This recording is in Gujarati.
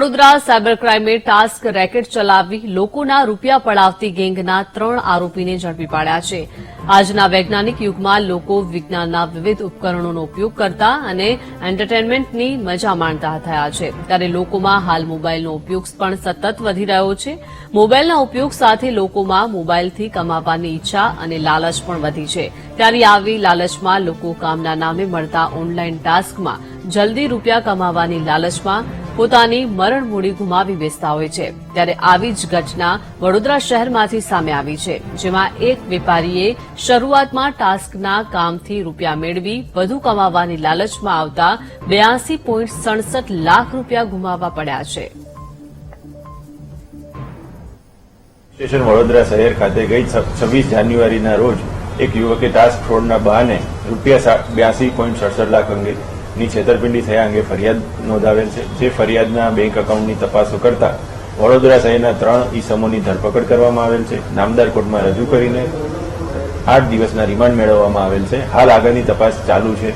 વડોદરા સાયબર ક્રાઇમે ટાસ્ક રેકેટ ચલાવી લોકોના રૂપિયા પડાવતી ગેંગના 3 આરોપીને ઝડપી પાડ્યા છે. આજના વૈજ્ઞાનિક યુગમાં લોકો વિજ્ઞાનના વિવિધ ઉપકરણોનો ઉપયોગ કરતા અને એન્ટરટેનમેન્ટની મજા માણતા થયા છે, ત્યારે લોકોમાં હાલ મોબાઈલનો ઉપયોગ પણ સતત વધી રહ્યો છે. મોબાઈલના ઉપયોગ સાથે લોકોમાં મોબાઈલથી કમાવાની ઈચ્છા અને લાલચ પણ વધી છે, ત્યારે આવી લાલચમાં લોકો કામના નામે મળતા ઓનલાઈન ટાસ્કમાં જલ્દી રૂપિયા કમાવાની લાલચમાં પોતાની મરણ મૂડી ગુમાવી બેસતા હોય છે. ત્યારે આવી જ ઘટના વડોદરા શહેરમાંથી સામે આવી છે, જેમાં એક વેપારીએ શરૂઆતમાં ટાસ્કના કામથી રૂપિયા મેળવી વધુ કમાવાની લાલચમાં આવતા 82.67 લાખ રૂપિયા ગુમાવવા પડ્યા છે. સ્ટેશન વડોદરા શહેર ખાતે ગઈ 26 જાન્યુઆરીના રોજ એક યુવકે ટાસ્ક ફ્રોડના બહાને રૂપિયા 82.67 લાખ અંગેની છેતરપિંડી થયા અંગે ફરિયાદ નોંધાવેલ છે. જે ફરિયાદના બેંક એકાઉન્ટની તપાસો કરતા વડોદરા શહેરના 3 ઈસમોની ધરપકડ કરવામાં આવેલ છે. નામદાર કોર્ટમાં રજૂ કરીને 8 દિવસના રિમાન્ડ મેળવવામાં આવેલ છે. હાલ આગળની તપાસ ચાલુ છે.